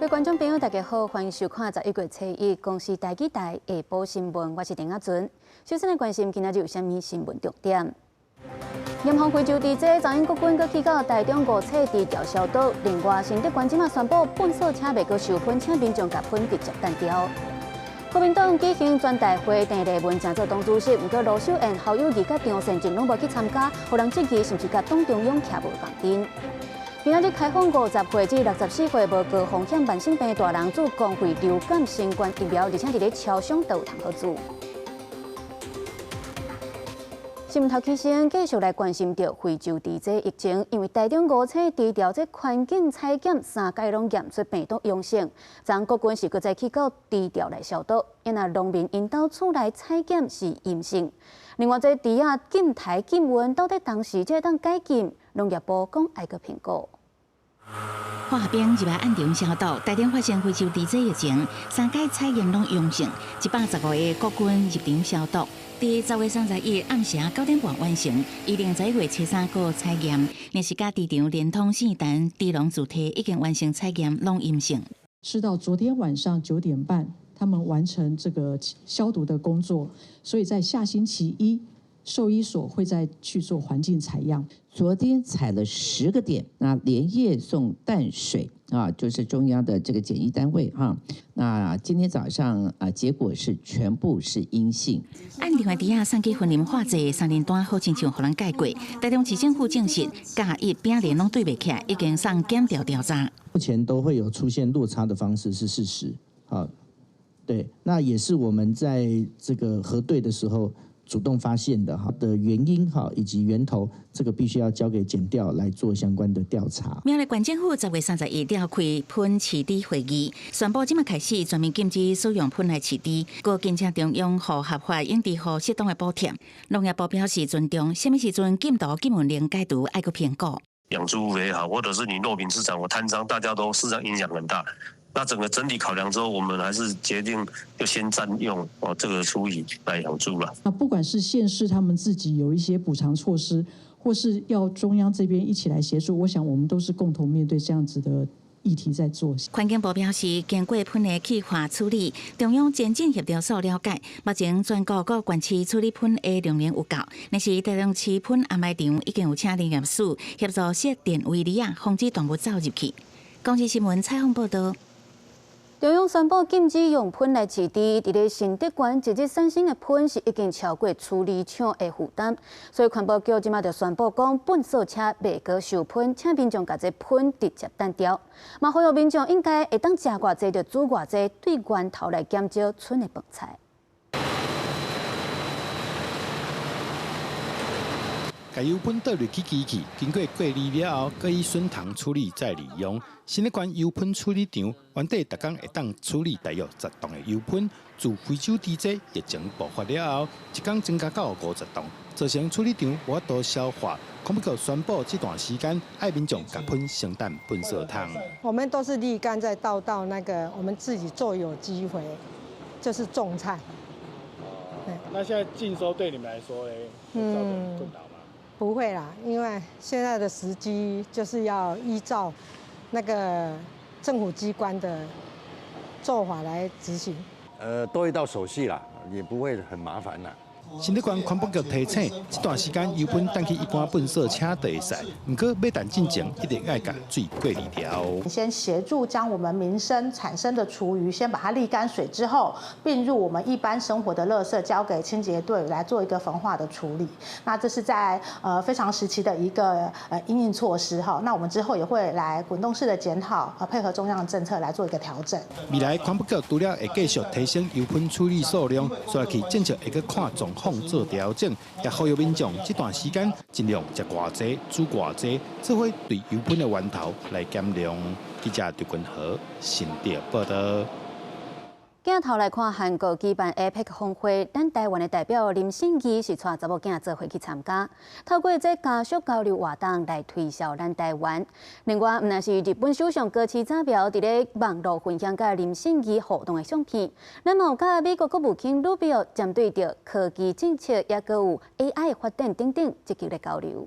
各位观众朋友，大家好，欢迎收看11月初1公视台记台下晡新闻，我是丁雅纯。首先来关心今仔日有啥物新闻重点？严防非洲地震，昨昏国军阁去到台中5测低调小岛，另外新德县今仔宣布本所车袂阁受喷，请民众甲喷直接单调。国民党举行全大会，郑丽文正做党主席，不过罗秀燕、侯友宜甲张善政拢无去参加，互人质疑是毋是甲党中央徛无共阵。今仔日开放50岁至64岁无高风险慢性病大人，做公费流感新冠疫苗，而且伫咧超商都有通好做。新闻头起先，继续来关心着非洲地震疫情，因为台中5测低调这环境采检3届拢验出病毒阳性，昨国军是搁再去到低调来消毒，因那农民因到厝内采检是阴性。另外，这猪仔禁台禁运到底当时才当解禁，农业部讲爱搁评估。化兵入来按定消毒，台中发现非洲地震疫情，3届采验拢阳性，115个国军入场消毒。伫10月31日暗时9点半完成，2011月初3个采验，若是甲市场连通线单、猪笼主体已经完成采验，拢阴性。是到昨天晚上9点半，他们完成这个消毒的工作，所以在下星期一，兽医所会再去做环境采样。昨天采了10个点，那连夜送淡水啊，就是中央的这个检疫单位哈。那今天早上结果是全部是阴性。按另外底下3支分林化剂3连单好亲像互人解过，台中市政府证实，甲疫病连拢对袂起来，已经送检调调查。目前都会有出现落差的方式是事实，好，对，那也是我们在这个核对的时候主动发现的原因以及源头，这个必须要交给检调来做相关的调查。苗栗县政府10月31日召开喷饲猪会议，宣布即马开始全面禁止使用喷来饲猪，搁建请中央互合法养猪户适当的补贴。农业部表示尊重，什么时阵禁毒禁运令解除，爱搁评估。养猪也好，或者是你肉品市场，我摊商大家都市场影响很大。那整体考量之后，我们还是决定就先占用这个处理来养猪了。那不管是县市他们自己有一些补偿措施，或是要中央这边一起来协助，我想我们都是共同面对这样子的议题在做。环境部表示，经过喷的气化处理，中央前进协调所了解，目前全国各县市处理喷的量能有够，但是台中市喷安排场已经有请林业署协助设电围篱啊，防止动物走入去。公视新闻采访报道。中央宣布禁止用喷来饲猪，伫咧新德县一日产生的喷是已经超过处理厂的负担，所以环保局即马就宣布讲，本所车袂阁受喷，请民众甲这喷直接单调。嘛，呼吁民众应该会当食偌济就煮偌济，对源头来减少剩的饭菜。把油喷倒入去机器，经过过滤了后，搁以顺糖处理再利用。新一款油喷处理场原底逐工会当处理大约10吨的油喷，自非洲地震疫情爆发了后，一工增加到50吨，造成处理场无法度消化。环保局宣布这段时间，爱民众甲喷生蛋喷色汤。我们都是沥干再倒到那个我们自己做有机肥，就是种菜。那现在禁收对你们来说嘞，会造成困扰吗？不会啦，因为现在的时机就是要依照那个政府机关的做法来执行。多一道手续啦，也不会很麻烦啦。新德县环保局提醒，这段时间油喷当去一般粪扫车就会使，不过要等进前一定要把水过滤掉。先协助将我们民生产生的厨余，先把它沥干水之后，并入我们一般生活的垃圾，交给清洁队来做一个焚化的处理。那这是在非常时期的一个因应措施哈。那我们之后也会来滚动式的检讨，配合中央的政策来做一个调整。未来环保局除了会继续提升油喷处理数量，所以去政策会去看状况做调整，也呼吁民众这段时间尽量食偌济、煮偌济，做伙对油喷的源头来减量。记者刘君和新店报道。镜头来看，韩国举办 APEC 峰会，咱台湾的代表林信义是带查某囝做伙去参加，透过这加速交流活动来推销咱台湾。另外，毋但是日本首相高市早苗伫咧网络分享甲林信义互动的相片，咱嘛有甲美国国务卿鲁比奥针对着科技政策，也阁有 AI 发展等等积极的交流。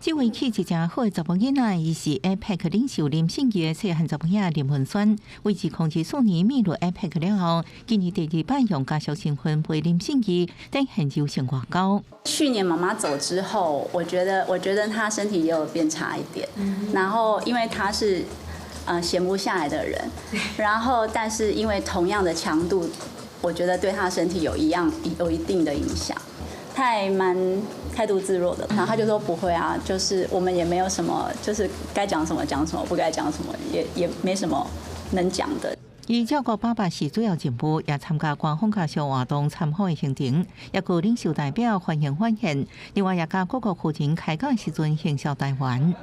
这位气质真好的查某囡仔，伊是 APEC 领袖林信仪的细汉查某仔林文轩，为自控制数年秘入 APEC 了后，今年第2摆用家属身份陪林信仪登现优胜外交。去年妈妈走之后，我觉得她身体也有变差一点，然后因为她是闲不下来的人，然后但是因为同样的强度，我觉得对她身体有一定的影响。他还蛮态度自若的，然后他就说不会啊，就是我们也没有什么，就是该讲什么讲什么，不该讲什么也没什么能讲的。伊照顾爸爸是主要任务，也参加官方家属活动参访的行程，也有领袖代表欢迎欢迎，另外也甲各国夫人开讲时阵行销台湾。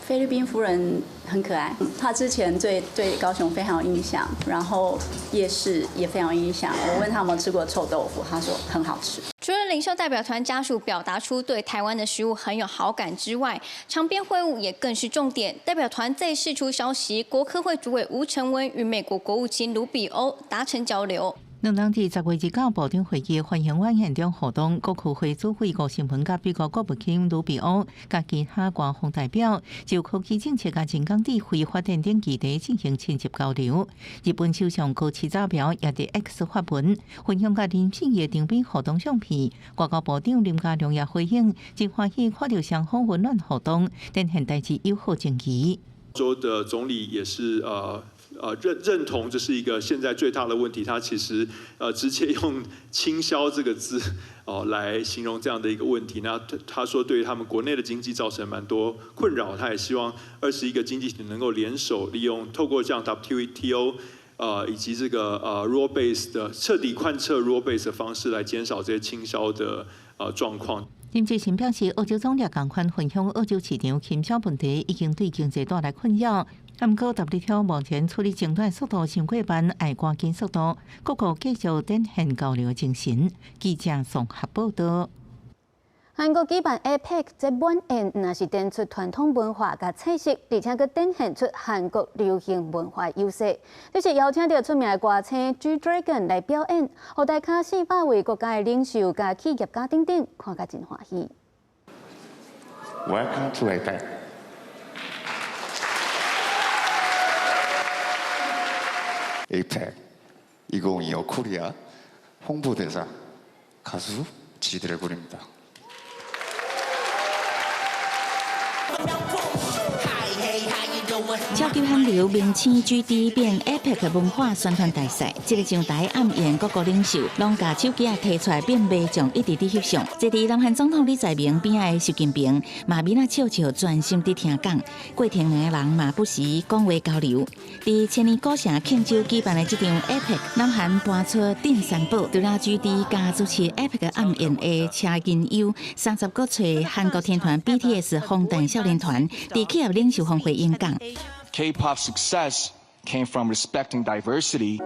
菲律宾夫人很可爱，她之前对高雄非常有印象，然后夜市也非常有印象。我问她有没有吃过臭豆腐，她说很好吃。除了领袖代表团家属表达出对台湾的食物很有好感之外，场边会晤也更是重点。代表团再释出消息，国科会主委吴成文与美国国务卿卢比欧达成交流。两人伫10月29部长会议欢迎晚现场活动，国科会主委吴成文甲美国国务卿卢比欧甲其他官方代表就科技政策甲人工智慧发展等议题进行亲切交流。日本首相高市早苗也伫 X 发文分享甲林信仪场边活动相片，外交部长林佳龙也回应，真欢喜看到双方温暖互动，展现代志友好情谊。州的总理也是认同这是一个现在最大的问题，他其实直接用倾销这个字来形容这样的一个问题。那他说对于他们国内的经济造成蛮多困扰，他也希望21个经济体能够联手利用透过这样 WTO 以及这个rule base 的彻底贯彻 rule base 的方式来减少这些倾销的状况。林志成表示，澳洲总理同款分享澳洲市场倾销问题已经对经济带来困扰。不过 WTO 目前处理争端速度太过慢，要赶紧速度，各国继续展现交流精神。记者综合报道。韩国举办 APEC 这晚宴，若是展出传统文化甲菜式，而且佮展现出韩国流行文化优势。这是邀请到出名的歌星 G-Dragon 来表演，互大家400位国家的领袖甲企业家等等，看甲真欢喜。Welcome to APEC. APEC 2025 코리아 홍보대사 가수 지드래곤입니다.超级韩流明星 GD 变 APEC 文化宣传大赛，这个上台暗演各国领袖，拢把手机摕出来变卖将一直伫翕相。坐伫南韩总统李在明边仔的习近平，嘛面啊笑笑，专心伫听讲。过程两个人嘛不时讲话交流。伫千年古城庆州举办的这场 APEC， 南韩搬出镇山堡，除了 GD 加主持 APEC 暗演的车银优，30个岁韩国天团 BTS 防弹少年团，伫企业领袖峰会演讲。K-pop success came from respecting diversity.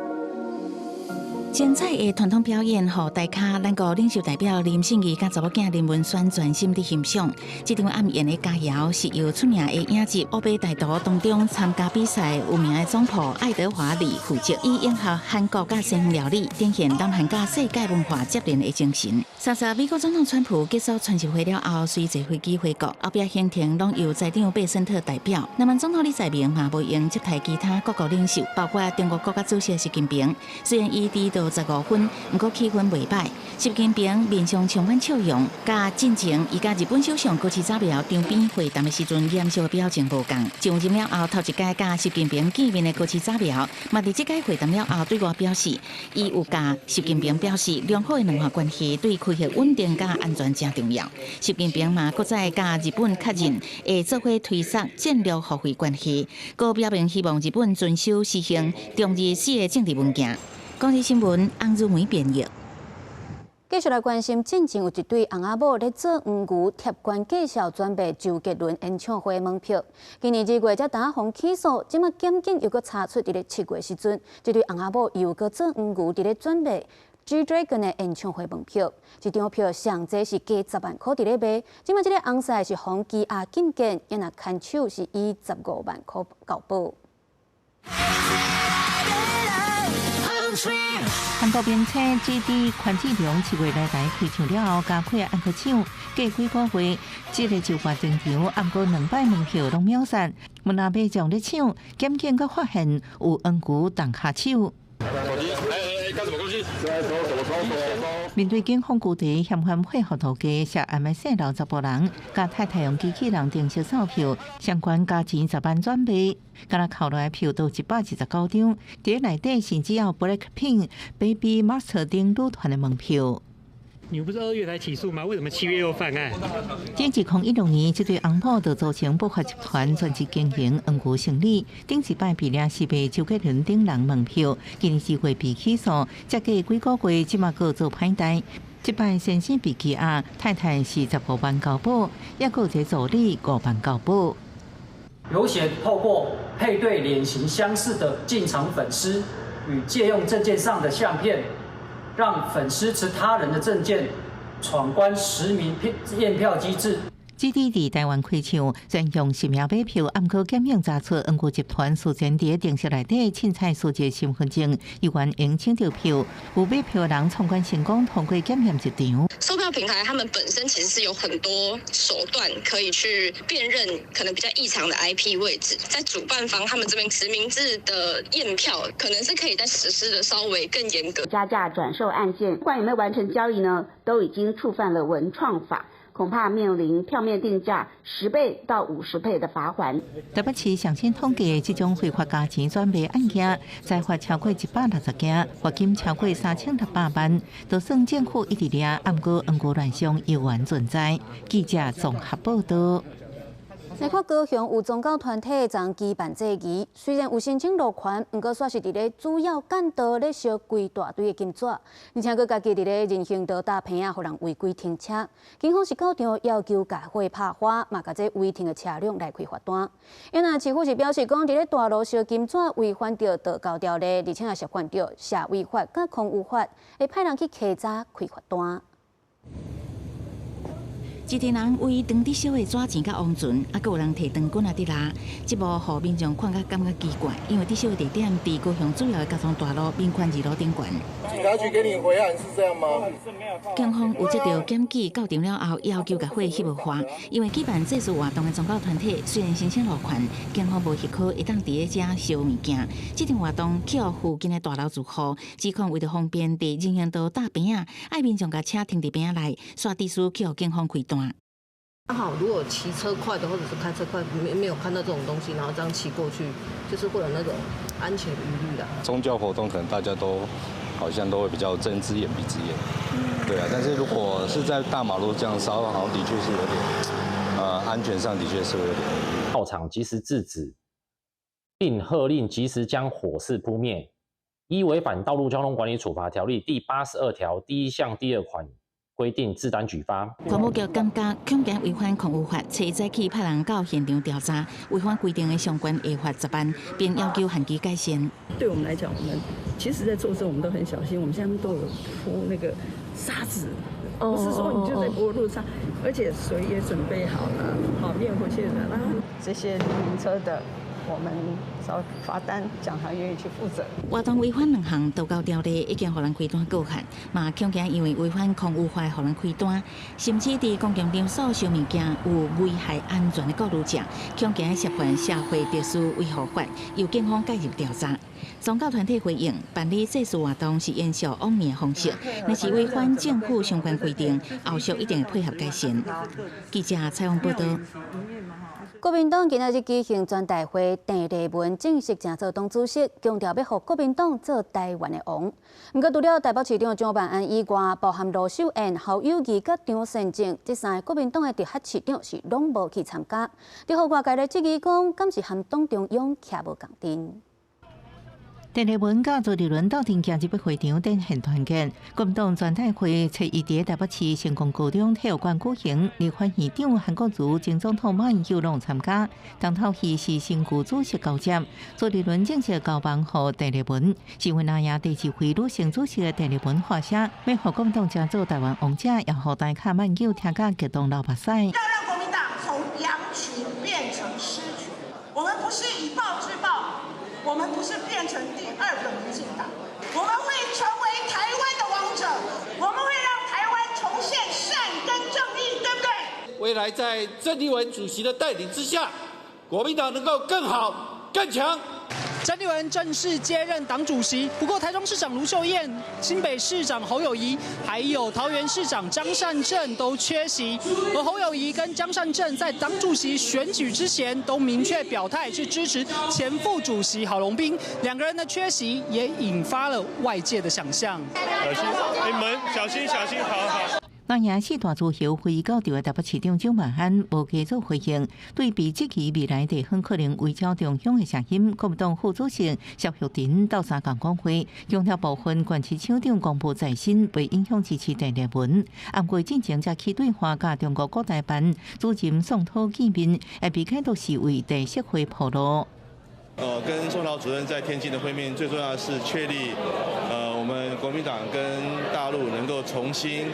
精彩的传统表演，互大咖咱国领袖代表林信仪甲查某囝林文轩专心伫欣赏。这场暗演的佳肴是由出名的影集《欧北大图》当中参加比赛有名的总谱爱德华里负责，以融合韩国甲西方料理，展现南韩甲世界文化接连的精神。30美国总统川普结束传习会了后，随坐飞机回国，后壁行程拢由在场贝森特代表。南韩总统李在明嘛无用接待其他各国领袖，包括中国国家主席习近平。虽然伊迟到15分，不过气氛袂歹。习近平面上充满笑容，甲进前伊甲日本首相高市早苗场边会谈的时阵严肃的表情无共。上任了后，头一届甲习近平见面的高市早苗，嘛伫这届会谈了后对外表示，伊有甲习近平表示，良好的两岸关系对区域稳定甲安全真重要。习近平嘛，搁再甲日本确认会做伙推动战略互惠关系，搁表明希望日本遵守实行中日4个政治文件。公视新闻洪如梅编译。继续来关心，进前有一对翁仔某咧做黄牛贴关介绍准备周杰伦演唱会门票。今年2月才打封起诉，即马检警又搁查出伫咧7月时阵，这对翁仔某又搁做黄牛伫咧准备 G-Dragon 的演唱会门票。一张票上济是加10万块伫咧卖，即马这个翁婿是防羁押禁见，也若看手是以15万块交保。韩国编车 GD 权志龙7月来台开唱了后，加开暗去抢，过几个月，这个就发正场，暗过2摆门票拢秒杀。问阿伯将咧抢，检警阁发现有恩姑动下手。面对警方具体嫌犯配合图家涉案的姓刘查甫人，甲太太用机器人定息钞票，相关价钱10万转卖，甲他扣来的票都129张，伫内底甚至有 Blackpink、Baby Monster 等女团的门票。你不是2月才起诉吗？为什么7月又犯案？自2016年，这对翁某就组成不法集团，专职经营恩姑生理，顶一摆被抓是被周杰伦等人门票，今年4月被起诉，再过几个月，即马搁做歹代。这摆先生被羁押，太太是15万交保，也搁一个助理5万交保。有显透过配对脸型相似的进场粉丝与借用证件上的相片。让粉丝持他人的证件闯关实名验票机制。GD 伫台湾开唱，专用实名买票，暗过检验查出恩姑集团事前伫电视内底凊彩输入身份证，有缘用抢到票。有买票的人闯关成功，通过检验一场。售票平台他们本身其实是有很多手段可以去辨认可能比较异常的 IP 位置，在主办方他们这边实名制的验票，可能是可以再实施的稍微更严格。加价转售案件，不管有没有完成交易呢，都已经触犯了文创法。恐怕面临票面定价10倍到50倍的罚锾。台北市上线统计，这种非法价钱转卖案件，再罚超过160件，罚金超过3600万，就算政府一直抓，暗过恩姑乱象有缘存在。记者综合报道。内括高雄有宗教团体将举办祭仪，虽然有申请落款，不过却是伫咧主要干道咧烧规大堆的金纸，而且佮家己伫咧人行道搭棚啊，互人违规停车。警方是到场要求驾会拍花，嘛甲这违停的车辆来开罚单。因那市府是表示讲，伫咧大路烧金纸违反着道交条例，而且也涉犯着社违法甲空污法，会派人去稽查开罚单。一群人为长伫烧的纸钱甲王船，还有人摕长棍啊伫拉，这幕互民众看甲感觉奇怪，因为伫烧的地点伫高雄主要的交通大路民权2路顶悬。警察局给你回函是这样吗？警方有接到检举到场了后，要求甲火翕无花，因为举办祭祀活动的宗教团体虽然申请落款，警方无许可会当伫咧遮烧物件。这场活动去互附近的大楼住户，指控为着方便伫人行道搭边啊，爱民众甲车停伫边内，煞地书去互警方开单。刚好，如果骑车快的或者是开车快，没有看到这种东西，然后这样骑过去，就是会有那种安全疑虑的。宗教活动可能大家都好像都会比较睁只眼闭只眼，对啊。但是如果是在大马路这样烧，好像的确是有点，安全上的确是会有点疑虑。到场及时制止，并喝令及时将火势扑灭，依违反道路交通管理处罚条例第82条第1项第2款。规定自单举发。环保局感觉恐惊违反空污法，初早起派人到现场调查，违反规定的相关会罚10万，并要求限期改善。对我们来讲，我们其实在做的时候我们都很小心，我们现在都有铺那个沙子，不是说你就在柏路上，而且水也准备好了，好灭火器的，然后这些自行车的。我们找罚单，讲他愿意去负责。活动违反2项道交条例，已经互人开单告函，嘛恐惊因为违反空污法，互人开单，甚至伫公共场所烧物件有危害安全的顾虑者，恐惊涉犯社会特殊维护法，由警方介入调查。宗教团体回应，办理祭祀活动是延续往年的方式，若是违反政府相关规定，后续一定会配合改善。记者采访报道。国民党今仔日举行全大会，郑丽文正式正做党主席，强调要互国民党做台湾的王。不过，除了台北市长蒋万安以外，包含罗秀燕、侯友宜甲张善政这3个国民党的直辖市长是拢无去参加，就互外界来质疑讲，敢是和党中央徛无共阵。郑丽文甲朱立伦斗阵行入会场展现团结。国民党全代会初一伫台北市成功高中体育馆举行，立法院长韩国瑜、前总统马英九拢参加。当头戏是新旧主席交接，朱立伦正式交棒予郑丽文。新闻那亚第1会女性主席的郑丽文话声，要互国民党争做台湾王者，也互大咖马英九听甲激动流目屎。要让国民党从羊群变成狮群，我们不是以暴制暴。我们不是变成第二个民进党，我们会成为台湾的王者，我们会让台湾重现善跟正义，对不对？未来在郑丽文主席的带领之下，国民党能够更好、更强。郑丽文正式接任党主席，不过台中市长卢秀燕、新北市长侯友宜，还有桃园市长张善政都缺席。而侯友宜跟张善政在党主席选举之前都明确表态是支持前副主席郝龙斌，两个人的缺席也引发了外界的想象。小心，你们小心，好。南洋市大主后会议到台北市长蒋万安无继续回应，对比这期未来地方可能围剿中央的声音，国民党副主席萧玉珍到三港讲话，强调部分县市首长公布在身，未影响支持郑丽文。按过进前才起对话，甲中国国台办主任宋涛见面，也避开都是为第社会铺路。跟宋涛主任在天津的会面，最重要的是确立，我们国民党跟大陆能够重新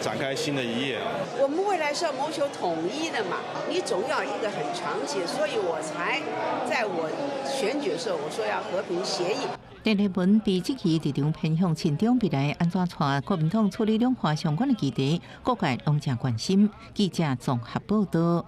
展开新的一页。我们未来是要谋求统一的嘛，你总要一个很长期，所以我才在我选举的时候，我说要和平协议。郑丽文被这期立场偏向亲中，未来安怎带国民党处理两岸相关的议题，各界拢正关心。记者综合报道。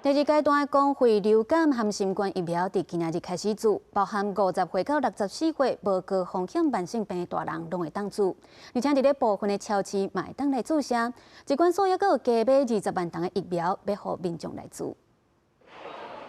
第二阶段公费流感和新冠疫苗伫今仔日开始做，包含50岁到64岁无高风险慢性病的大人拢会当做，而且伫咧部分的超市嘛会当来注射。疾管所也阁有加买20万吨的疫苗，要互民众来做。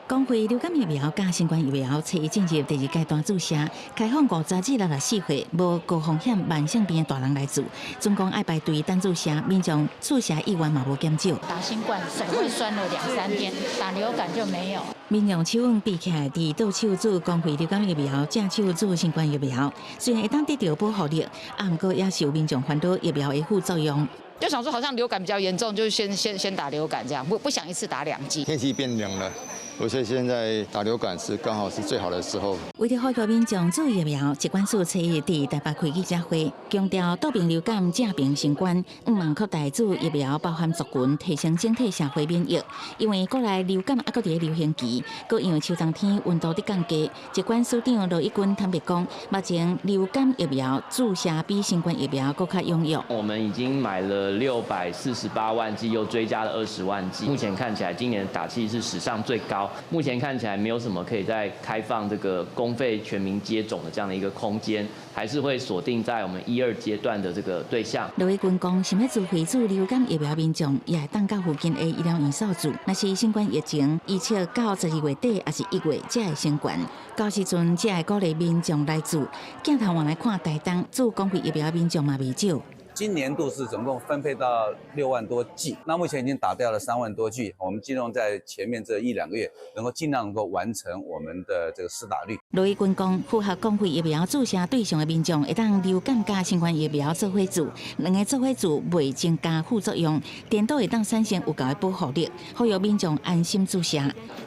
公费流感疫苗加新冠疫苗初一进入第二阶段注射，开放50至64岁无高风险慢性病的大人来做，总共爱排队等注射，民众注射意愿嘛无减少。打新冠手会酸了2-3天，打流感就没有。民用手稳比起来，伫倒手做公费流感疫苗，正手做新冠疫苗，虽然会当得到保护力，不过也是有民众烦恼疫苗的副作用。就想说好像流感比较严重，就先打流感这样，不想一次打2剂。天气变凉了。而且现在打流感是刚好是最好的时候。为了呼吁民众注意疫苗，疾管署初一伫台北开记者会，强调倒病流感正病新冠，毋茫扩大注疫苗包含族群，提升整体社会免疫。因为国内流感还搁伫流行期，搁因为秋冬天温度伫降低，疾管署长罗一军坦白讲，目前流感疫苗注射比新冠疫苗搁较用药。我们已经买了648万剂，又追加了20万剂。目前看起来，今年的打气是史上最高。目前看起来没有什么可以再开放这个公费全民接种的这样的一个空间，还是会锁定在我们1、2阶段的这个对象。罗伟军讲，想要自费注流感疫苗民众，也会当到附近的医疗院所做。若是新冠疫情预测到12月底还是1月才会升悬，到时阵才会鼓励民众来做。镜头往来看，台东做公费疫苗民众嘛未少。今年度是总共分配到6万多剂，那目前已经打掉了3万多剂，我们尽量在前面这1、2个月能够尽量能够完成我们的这个施打率。罗义军讲，符合公费疫苗注射对象的民众，会当流感加新冠疫苗做伙做，两个做伙做袂增加副作用，颠倒会当产生有够的保护力，呼吁民众安心注射。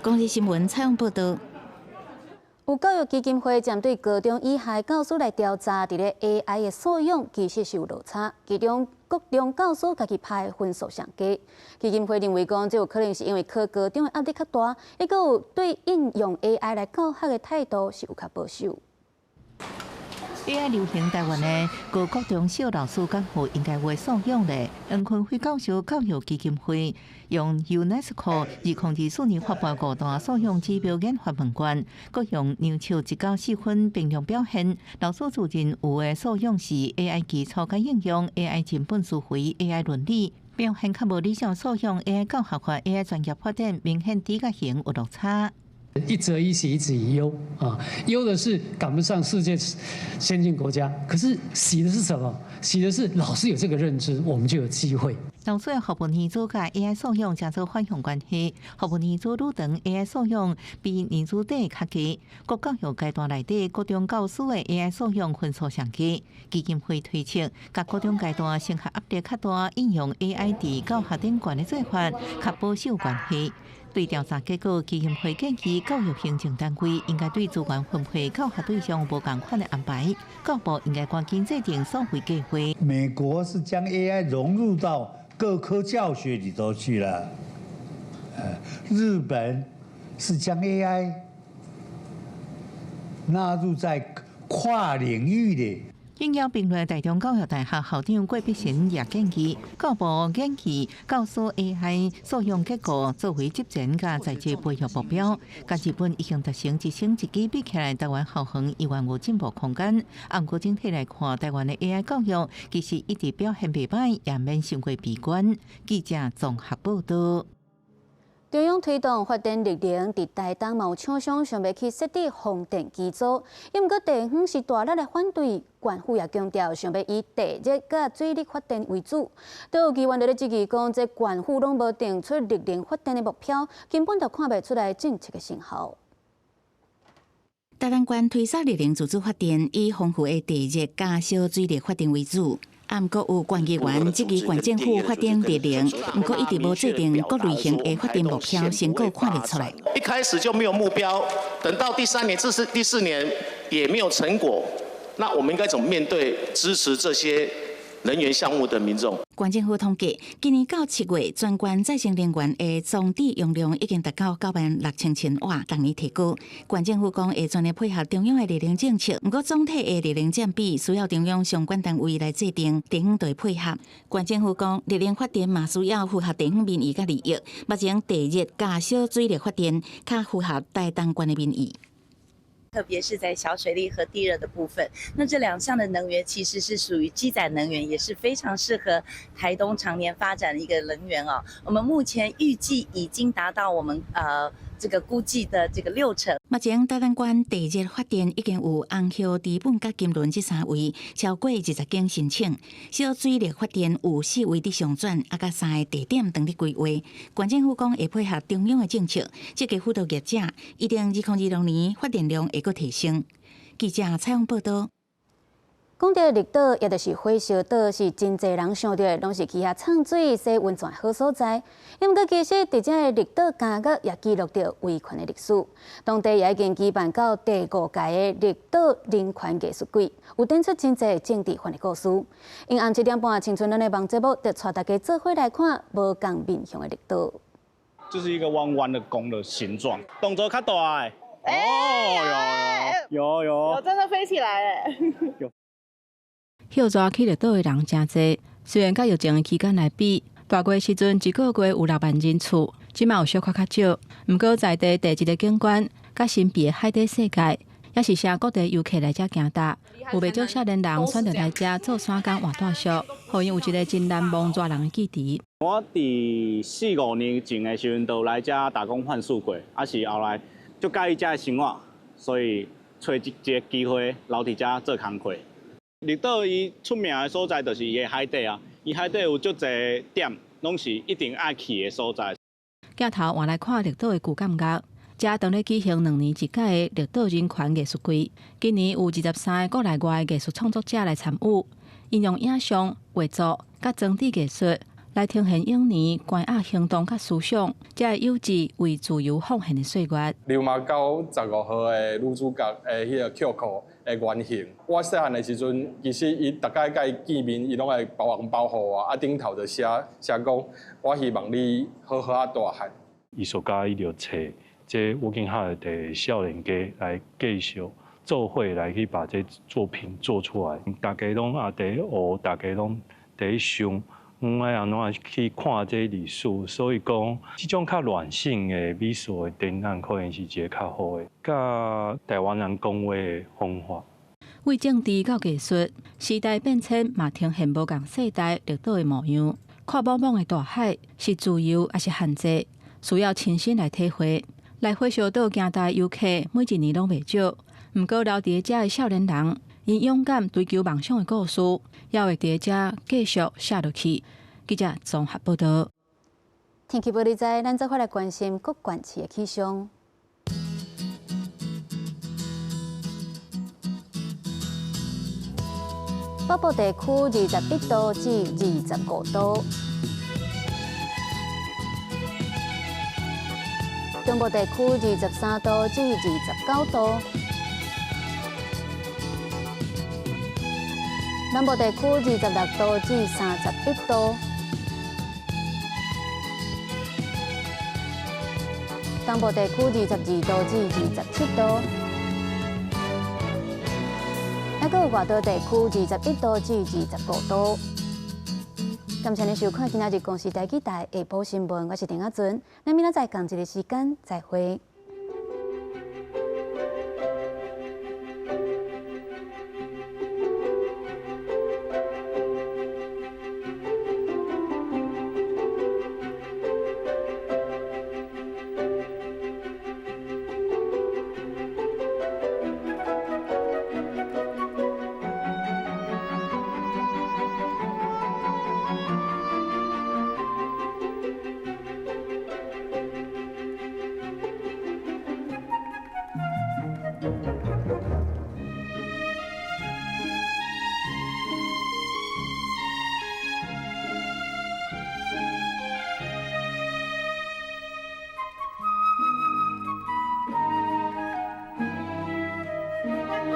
公视新闻采访报道。有教育基金会针对高中以下教师来调查，伫咧 AI 的素养其实是有落差，其中各中教师家己拍分数上低。基金会认为讲，这有可能是因为考高中的压力较大，亦佮有对应用 AI 来教学的态度是有较保守。AI 流行台湾的高国中小老师讲学应该会素养咧。黄坤辉教授教育基金会用 UNESCO 2024年发布5大素养指标研发问卷，各用牛笑1到4分评量表现。老师自认有的素养是 AI 基础甲应用、AI 成本思维、AI 伦理。表现较无理想素养 ，AI 教学化、AI 专业发展明显低甲型有落差。一则以喜，一则以忧啊！忧的是赶不上世界先进国家，可是喜的是什么？喜的是老师有这个认知，我们就有机会。老师的学部年组甲 AI 素养加做反向关系，学部年组愈长 AI 素养比年组低较低。各教育阶段内底，高中教师的 AI 素养分数上低。基金会推测，甲高中阶段升学压力较大，应用 AI 伫教学顶悬的做法较保守关系。对调查结果，基金会建议教育行政单位应该对资源分配教学对象无同款的安排，教部应该赶紧制定收费计划。美国是将 AI 融入到各科教学里头去了，日本是将 AI 纳入在跨领域的。应邀评论台中教育大学校长郭必成也建议，教部研究教唆 AI 素养结果作为执政甲在职培育目标。甲日本已经达成一星一季比起来，台湾校园依然有进步空间。按过整体来看，台湾的 AI 教育其实一直表现袂歹，也免太过悲观。记者综合报道。中央推动发电绿能，伫台东嘛有厂商想要去设置风电机组，因毋过地方是大力的反对，县府也强调想要以地热甲水力发电为主。都有议员在质疑讲，这县府拢无定出绿能发电的目标，根本就看袂出来政策的成效。台东县推设绿能自主发电，以丰富的地热加小水力发电为主。毋过有县议员质疑县政府发展绿能，毋过一直无制定各类型的发电目标，成果看得出来。一开始就没有目标，等到第3年、第4年也没有成果，那我们应该怎么面对支持这些能源项目的民众？县政府统计，今年到7月，全县再生能源的总地用量已经达到96000千瓦，逐年提高。县政府讲会全力配合中央的绿能政策，不过总体的绿能占比需要中央相关单位来制定，地方就会配合。县政府讲，绿能发电嘛需要符合地方民意甲利益，目前地热加小水力发电较符合台东县的民意。特别是在小水力和地热的部分，那这2项的能源其实是属于基载能源，也是非常适合台东常年发展的一个能源哦。我们目前预计已经达到我们这个估计的这个60%。目前台东县地热发电已经有红桥、知本甲金轮这3位，超过20间申请。小水力发电有4位伫上转，甲3个地点等伫规划。县政府讲会配合中央的政策，这个辅导业者一定2026年发电量会阁提升。记者采访报道。讲到绿岛，也就是火烧岛，是真侪人想到的，拢是去遐畅水、洗温泉的好所在。因过其实，伫遮的绿岛监狱也记录着维权的历史。当地也已经举办到第5届的绿岛人权艺术季，有展出真侪政治犯的故事。因暗7点半，青春咱的网节目，就带大家做伙来看无共面向的绿岛。就是一个弯弯的弓的形状，动作较大哎。有，真的飞起来哎。有。休抓去绿岛的人真侪，虽然甲疫情的期间来比，大过时阵一个月有6万人次，即嘛有小可较少。毋过在地第一个景观，甲神秘的海底世界，也是向各地游客来遮行踏。有袂少少年人选择来遮做3天活大宿，互因有一个真难忘抓人的记忆。我伫4、5年前的时阵，就来遮打工换宿过，是后来就介意遮的生活，所以找一个机会留伫遮做工课。绿岛伊出名的所在就是伊的海底啊，伊海底有足侪点，拢是一定爱去的所在。镜头换来看绿岛的旧感觉，遮当咧举行2年1届的绿岛人权艺术季，今年有23个国内外艺术创作者来参与，因用影像、画作、甲装置艺术来呈现幼年关爱行动甲思想，遮个幼稚为自由奉献的岁月。流麻沟15号的女主角的迄个Kyoko的原型，我细汉的时阵，其实伊大概甲伊见面，伊拢会包红包互我，顶头就写讲，我希望你好好啊大汉。艺术家伊就找这我今下的少年家来继续做伙来去把这作品做出来，大家拢伫学，大家拢伫想。爱安怎去看这历史，所以讲这种较软性的美术的展览，可能是一个较好的，甲台湾人讲话的方法。为政治到艺术，时代变迁嘛呈现无共世代绿岛的模样。看茫茫的大海，是自由还是限制？需要亲身来体会。来火烧岛行踏游客每一年拢袂少，毋过留伫遮的少年人，因勇敢追求梦想的故事，也会伫遮继续写落去。记者综合报道。天气报你知，咱再回来关心各县市的气象。北部地区21度至25度，中部地区23度至29度，南部地区26度至31度，东部地区22度至27度。还有外岛地区21度至25度。感谢您收看今仔日公视台记台下晡新闻，我是丁雅纯，咱明仔载同一个时间再会。